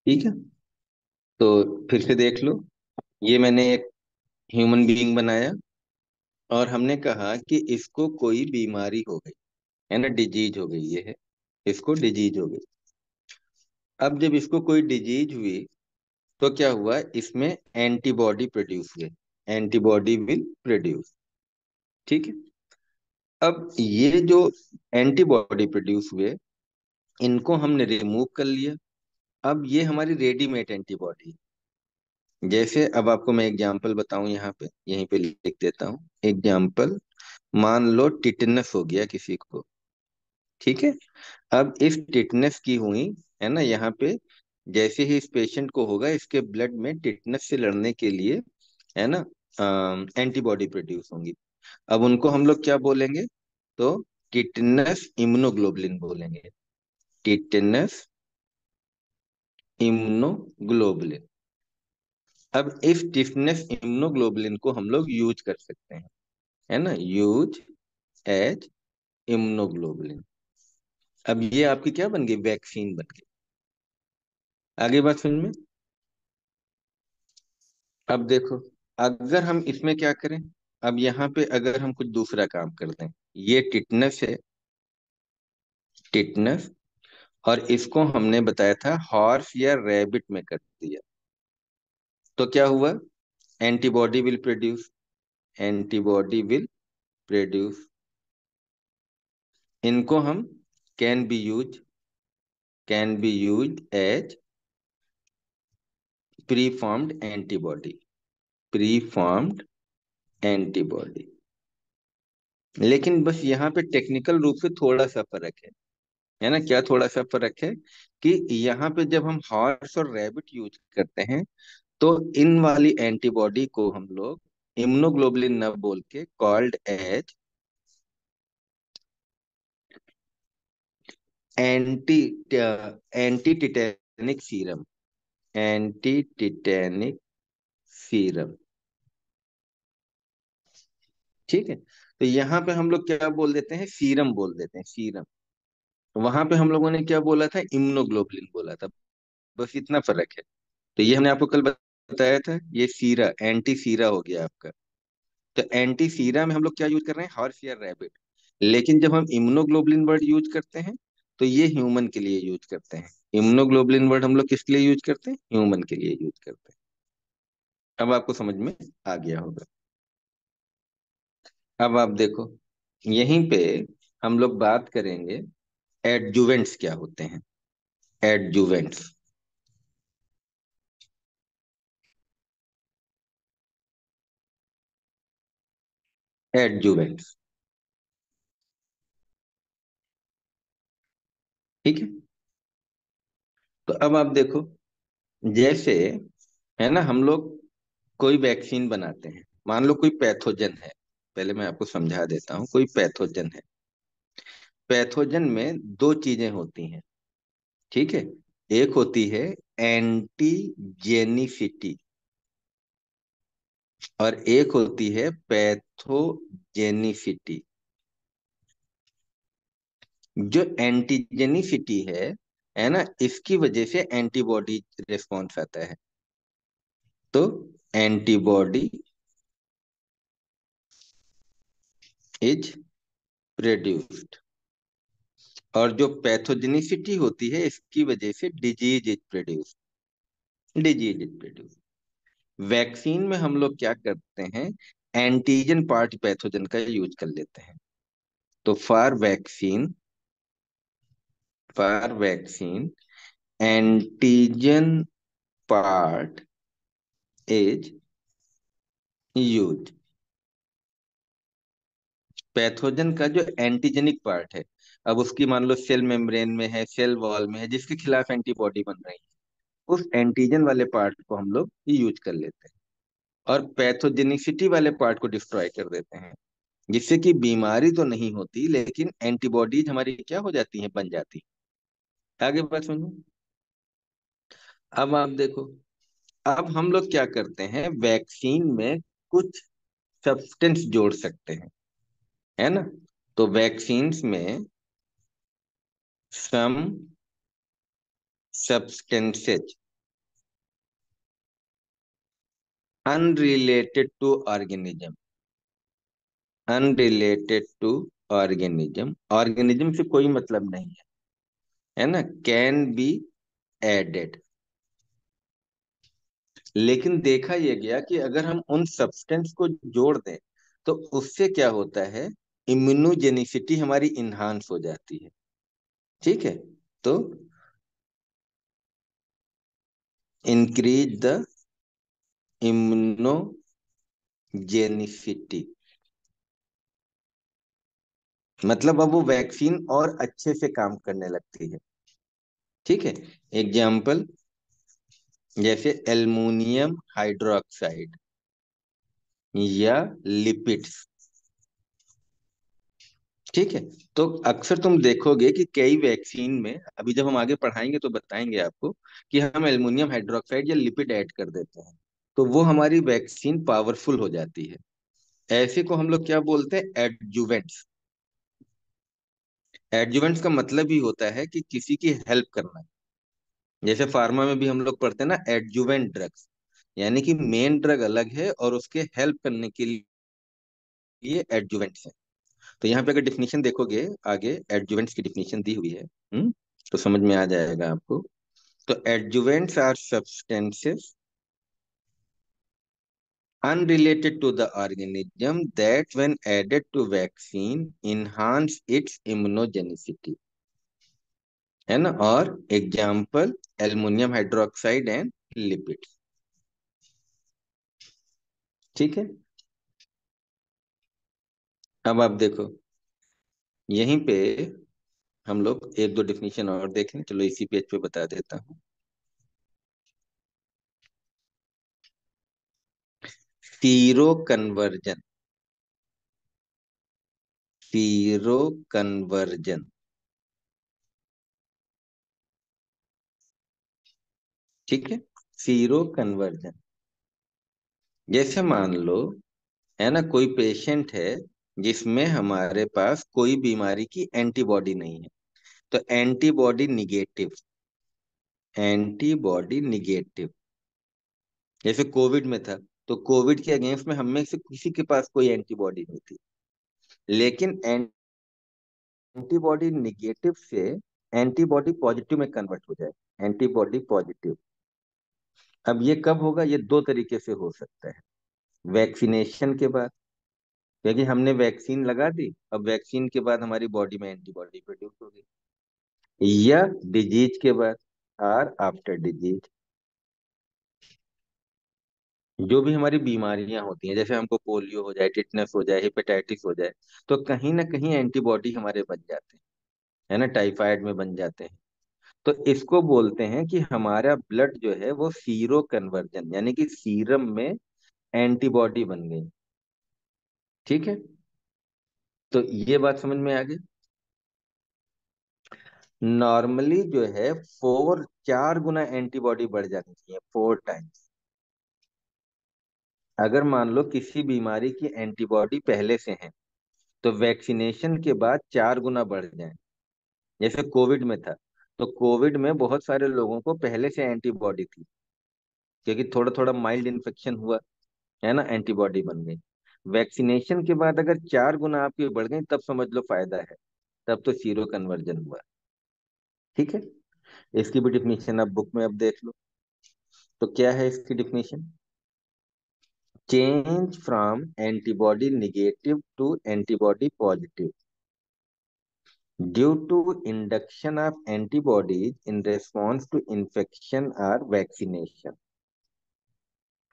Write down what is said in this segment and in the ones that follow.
ठीक है। तो फिर से देख लो, ये मैंने एक ह्यूमन बीइंग बनाया और हमने कहा कि इसको कोई बीमारी हो गई, है ना, डिजीज हो गई, ये है, इसको डिजीज हो गई। अब जब इसको कोई डिजीज हुई तो क्या हुआ, इसमें एंटीबॉडी प्रोड्यूस हुए, एंटीबॉडी विल प्रोड्यूस। ठीक है। अब ये जो एंटीबॉडी प्रोड्यूस हुए, इनको हमने रिमूव कर लिया। अब ये हमारी रेडीमेड एंटीबॉडी। जैसे अब आपको मैं एग्जांपल बताऊं, यहाँ पे यहीं पे लिख देता हूँ एग्जांपल। मान लो टिटनस हो गया किसी को। ठीक है। अब इस टिटनस की हुई, है ना, यहाँ पे जैसे ही इस पेशेंट को होगा, इसके ब्लड में टिटनस से लड़ने के लिए, है ना, एंटीबॉडी प्रोड्यूस होंगी। अब उनको हम लोग क्या बोलेंगे, तो टिटनस इम्यूनोग्लोबुलिन बोलेंगे। Tetanus immunoglobulin. अब इस टिटनस इम्यूनोग्लोबुलिन को हम लोग यूज कर सकते हैं, है ना, यूज एज इम्यूनोग्लोबुलिन। अब ये आपकी क्या बन गई, वैक्सीन बन गई। आगे बात समझ में। अब देखो, अगर हम इसमें क्या करें, अब यहाँ पे अगर हम कुछ दूसरा काम कर दें, ये टिटनस है, टिटनस, और इसको हमने बताया था हॉर्स या रैबिट में कर दिया, तो क्या हुआ, antibody will produce, antibody will produce. इनको हम can be use, can be use as pre formed antibody, pre formed antibody. लेकिन बस यहाँ पे टेक्निकल रूप से थोड़ा सा फर्क है ना, क्या थोड़ा सा फर्क है, कि यहाँ पे जब हम हॉर्स और रैबिट यूज करते हैं, तो इन वाली एंटीबॉडी को हम लोग इम्यूनोग्लोबुलिन न बोल के called as anti anti tetanic serum, anti tetanic serum. ठीक है। तो यहाँ पे हम लोग क्या बोल देते हैं, सीरम बोल देते हैं, सीरम। वहां पे हम लोगों ने क्या बोला था, इम्यूनोग्लोबुलिन बोला था। बस इतना फर्क है। तो ये हमने आपको कल बताया था, ये सीरा, एंटी सीरा हो गया आपका। तो एंटी सीरा में हम लोग क्या यूज कर रहे हैं, हॉर्स या रैबिट। लेकिन जब हम इम्यूनोग्लोबुलिन वर्ड यूज करते हैं, तो ये ह्यूमन के लिए यूज करते हैं। इम्यूनोग्लोबुलिन वर्ड हम लोग किसके लिए यूज करते हैं, ह्यूमन के लिए यूज करते हैं। अब आपको समझ में आ गया होगा। अब आप देखो, यहीं पे हम लोग बात करेंगे एडजुवेंट्स क्या होते हैं, एडजुवेंट्स, एडजुवेंट्स। ठीक है। तो अब आप देखो, जैसे, है ना, हम लोग कोई वैक्सीन बनाते हैं, मान लो कोई पैथोजन है। पहले मैं आपको समझा देता हूँ, कोई पैथोजन है। पैथोजन में दो चीजें होती हैं। ठीक है। एक होती है एंटीजेनिसिटी, और एक होती है पैथोजेनिसिटी। जो एंटीजेनिसिटी है ना, इसकी वजह से एंटीबॉडी रिस्पॉन्स आता है। तो एंटीबॉडी इज प्रोड्यूस्ड। और जो पैथोजेनिसिटी होती है, इसकी वजह से disease is produce, disease is produce. Vaccine में हम लोग क्या करते हैं, एंटीजन पार्ट पैथोजन का यूज कर लेते हैं। तो for vaccine antigen part is use. Pathogen का जो एंटीजेनिक पार्ट है, अब उसकी मान लो सेल मेम्ब्रेन में है, सेल वॉल में है, जिसके खिलाफ एंटीबॉडी बन रही है, उस एंटीजन वाले पार्ट को हम लोग यूज कर लेते हैं, और पैथोजेनिसिटी वाले पार्ट को डिस्ट्रॉय कर देते हैं। जिससे कि बीमारी तो नहीं होती, लेकिन एंटीबॉडीज हमारी क्या हो जाती हैं, बन जाती हैं। आगे बात सुनो। अब आप देखो, अब हम लोग क्या करते हैं, वैक्सीन में कुछ सब्सटेंस जोड़ सकते हैं, है ना। तो वैक्सीन्स में some substances, unrelated to organism, unrelated to organism, organism से कोई मतलब नहीं है ना, कैन बी एडेड। लेकिन देखा यह गया कि अगर हम उन सब्सटेंस को जोड़ दें तो उससे क्या होता है, इम्यूनोजेनिसिटी हमारी इन्हांस हो जाती है। ठीक है, तो इंक्रीज द इम्यूनोजेनिसिटी, मतलब अब वो वैक्सीन और अच्छे से काम करने लगती है। ठीक है, एग्जाम्पल जैसे एल्युमिनियम हाइड्रोक्साइड या लिपिड्स। ठीक है, तो अक्सर तुम देखोगे कि कई वैक्सीन में, अभी जब हम आगे पढ़ाएंगे तो बताएंगे आपको, कि हम एल्युमिनियम हाइड्रोक्साइड या लिपिड ऐड कर देते हैं तो वो हमारी वैक्सीन पावरफुल हो जाती है। ऐसे को हम लोग क्या बोलते हैं, एडजुवेंट्स। एडजुवेंट्स का मतलब ही होता है कि किसी की हेल्प करना। जैसे फार्मा में भी हम लोग पढ़ते हैं ना, एडजुवेंट ड्रग्स, यानी कि मेन ड्रग अलग है और उसके हेल्प करने के लिए एडजुवेंट्स है। तो यहाँ पे अगर डिफिनीशन देखोगे आगे, एडजुवेंट्स की डिफिनीशन दी हुई है, तो समझ में आ जाएगा आपको। तो adjuvants are substances unrelated to the organism that when added to vaccine enhance its immunogenicity, है ना। और example aluminium hydroxide and lipids. ठीक है, अब आप देखो यहीं पे हम लोग एक दो डिफिनीशन और देख लें, चलो इसी पेज पे बता देता हूँ। Sero conversion, sero conversion. ठीक है, सीरो कन्वर्जन, जैसे मान लो, है ना, कोई पेशेंट है जिसमें हमारे पास कोई बीमारी की एंटीबॉडी नहीं है, तो एंटीबॉडी निगेटिव, एंटीबॉडी निगेटिव। जैसे कोविड में था, तो कोविड के अगेंस्ट में हम में से किसी के पास कोई एंटीबॉडी नहीं थी, लेकिन एंटीबॉडी निगेटिव से एंटीबॉडी पॉजिटिव में कन्वर्ट हो जाए, एंटीबॉडी पॉजिटिव। अब ये कब होगा, ये दो तरीके से हो सकता है। वैक्सीनेशन के बाद, क्योंकि हमने वैक्सीन लगा दी, अब वैक्सीन के बाद हमारी बॉडी में एंटीबॉडी प्रोड्यूस हो गई, या डिजीज के बाद, और आफ्टर डिजीज। जो भी हमारी बीमारियां होती हैं, जैसे हमको पोलियो हो जाए, टिटनेस हो जाए, हेपेटाइटिस हो जाए, तो कहीं ना कहीं एंटीबॉडी हमारे बन जाते हैं, है ना, टाइफाइड में बन जाते हैं। तो इसको बोलते हैं कि हमारा ब्लड जो है वो सीरो कन्वर्जन, यानी कि सीरम में एंटीबॉडी बन गई। ठीक है, तो ये बात समझ में आ गई। नॉर्मली जो है चार गुना एंटीबॉडी बढ़ जानी चाहिए, 4 टाइम्स। अगर मान लो किसी बीमारी की एंटीबॉडी पहले से है, तो वैक्सीनेशन के बाद 4 गुना बढ़ जाए। जैसे कोविड में था, तो कोविड में बहुत सारे लोगों को पहले से एंटीबॉडी थी, क्योंकि थोड़ा थोड़ा माइल्ड इन्फेक्शन हुआ, है ना, एंटीबॉडी बन गई। वैक्सीनेशन के बाद अगर 4 गुना आपकी बढ़ गई, तब समझ लो फायदा है, तब तो सीरो कन्वर्जन हुआ। ठीक है, इसकी भी डिफिनीशन आप बुक में अब देख लो। तो क्या है इसकी definition, change from antibody negative to antibody positive due to induction of antibodies in response to infection और वैक्सीनेशन।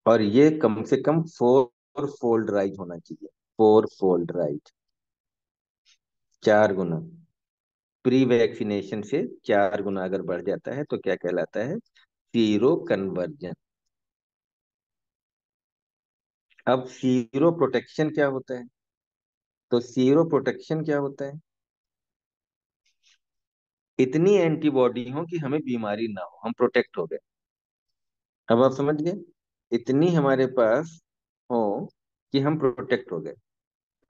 और ये कम से कम 4 फोल्ड राइज होना चाहिए, 4 फोल्ड राइज, 4 गुना। प्री वैक्सीनेशन से 4 गुना अगर बढ़ जाता है तो क्या कहलाता है, सीरो कन्वर्जन। अब सीरो प्रोटेक्शन क्या होता है, तो सीरो प्रोटेक्शन क्या होता है, इतनी एंटीबॉडी हो कि हमें बीमारी ना हो, हम प्रोटेक्ट हो गए। अब आप समझ गए, इतनी हमारे पास हो कि हम प्रोटेक्ट हो गए।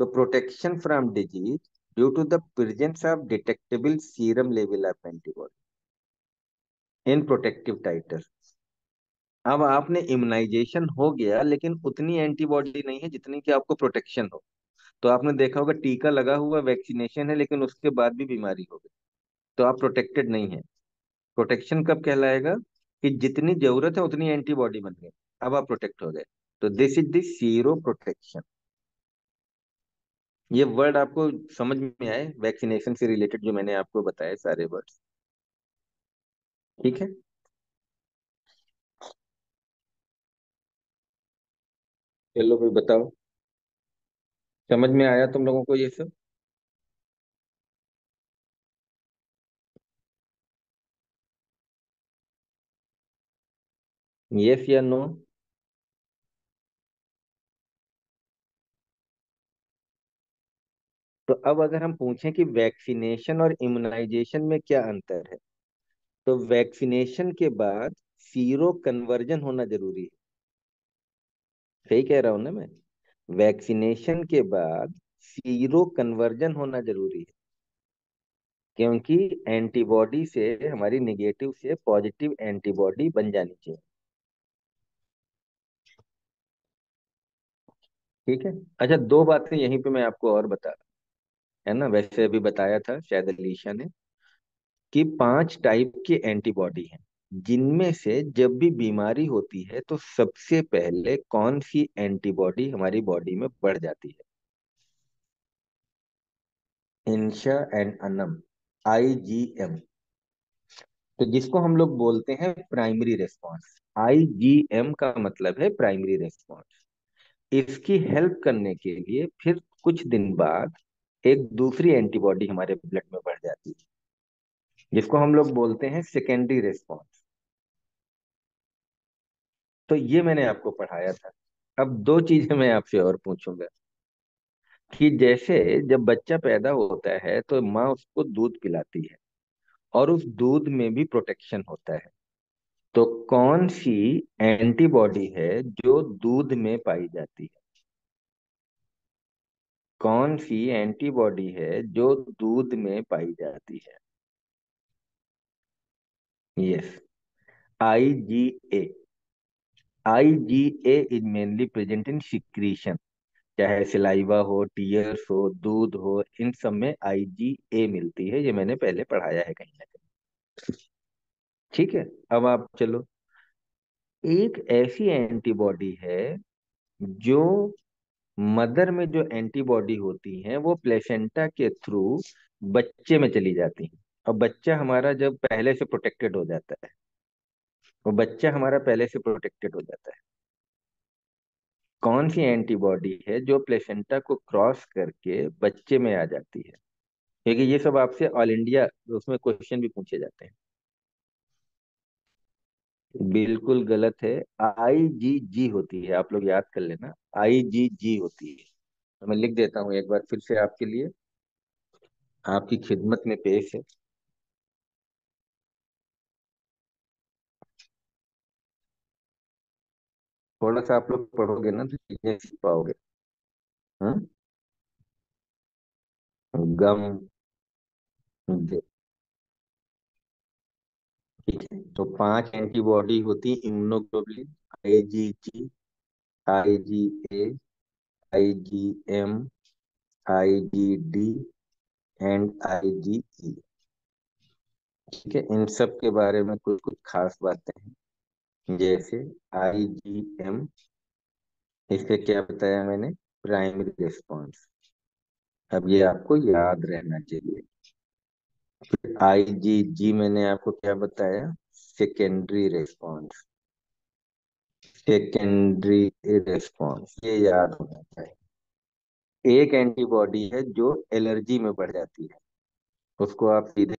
तो protection from disease due to the presence of detectable serum level of antibody in protective titre. अब आपने इम्यूनाइजेशन हो गया, लेकिन उतनी एंटीबॉडी नहीं है जितनी कि आपको प्रोटेक्शन हो। तो आपने देखा होगा टीका लगा हुआ, वैक्सीनेशन है, लेकिन उसके बाद भी बीमारी हो गई, तो आप प्रोटेक्टेड नहीं है। प्रोटेक्शन कब कहलाएगा कि जितनी जरूरत है उतनी एंटीबॉडी बन गई, अब आप प्रोटेक्ट हो गए। तो this is the sero protection. ये वर्ड आपको समझ में आए, वैक्सीनेशन से रिलेटेड जो मैंने आपको बताए सारे वर्ड। ठीक है। चलो भाई बताओ, समझ में आया तुम लोगों को ये सब? यस या नो? तो अब अगर हम पूछें कि वैक्सीनेशन और इम्यूनाइजेशन में क्या अंतर है, तो वैक्सीनेशन के बाद सीरो कन्वर्जन होना जरूरी है। सही कह रहा हूं ना मैं? वैक्सीनेशन के बाद सीरो कन्वर्जन होना जरूरी है, क्योंकि एंटीबॉडी से हमारी निगेटिव से पॉजिटिव एंटीबॉडी बन जानी चाहिए। ठीक है। अच्छा, दो बातें यहीं पे मैं आपको और बता, है ना, वैसे अभी बताया था शायद अलीशा ने, कि 5 टाइप की एंटीबॉडी हैं, जिनमें से जब भी बीमारी होती है तो सबसे पहले कौन सी एंटीबॉडी हमारी बॉडी में बढ़ जाती है? इंशा एंड अनम, IgM। तो जिसको हम लोग बोलते हैं प्राइमरी रेस्पॉन्स। IgM का मतलब है प्राइमरी रेस्पॉन्स। इसकी हेल्प करने के लिए फिर कुछ दिन बाद एक दूसरी एंटीबॉडी हमारे ब्लड में बढ़ जाती है, जिसको हम लोग बोलते हैं सेकेंडरी रेस्पॉन्स। तो ये मैंने आपको पढ़ाया था। अब दो चीजें मैं आपसे और पूछूंगा, कि जैसे जब बच्चा पैदा होता है तो माँ उसको दूध पिलाती है, और उस दूध में भी प्रोटेक्शन होता है। तो कौन सी एंटीबॉडी है जो दूध में पाई जाती है? कौन सी एंटीबॉडी है जो दूध में पाई जाती है? Yes, IgA। IgA is mainly present in secretion, चाहे सिलाइवा हो, टीयर्स हो, दूध हो, इन सब में IgA मिलती है। ये मैंने पहले पढ़ाया है कहीं ना कहीं। ठीक है। अब आप चलो, एक ऐसी एंटीबॉडी है जो मदर में जो एंटीबॉडी होती है वो प्लेसेंटा के थ्रू बच्चे में चली जाती है, और बच्चा हमारा जब पहले से प्रोटेक्टेड हो जाता है, वो बच्चा हमारा पहले से प्रोटेक्टेड हो जाता है। कौन सी एंटीबॉडी है जो प्लेसेंटा को क्रॉस करके बच्चे में आ जाती है? क्योंकि ये सब आपसे ऑल इंडिया उसमें क्वेश्चन भी पूछे जाते हैं। बिल्कुल गलत है। IgG होती है, आप लोग याद कर लेना। IgG होती है। तो मैं लिख देता हूँ एक बार फिर से आपके लिए, आपकी खिदमत में पेश है। थोड़ा सा आप लोग पढ़ोगे ना तो चीजें सीख पाओगे। हाँ? गम। ठीक है, तो 5 एंटीबॉडी होती immunoglobulin: IgG, IgA, IgM, IgD and IgE। ठीक है, इन सब के बारे में कुछ कुछ खास बातें हैं। जैसे IgM, इससे क्या बताया मैंने? Primary response. अब ये आपको याद रहना चाहिए। IgG मैंने आपको क्या बताया? Secondary response. सेकेंडरी रिस्पॉन्स, ये याद होना चाहिए। एक एंटीबॉडी है जो एलर्जी में बढ़ जाती है, उसको आप सीधे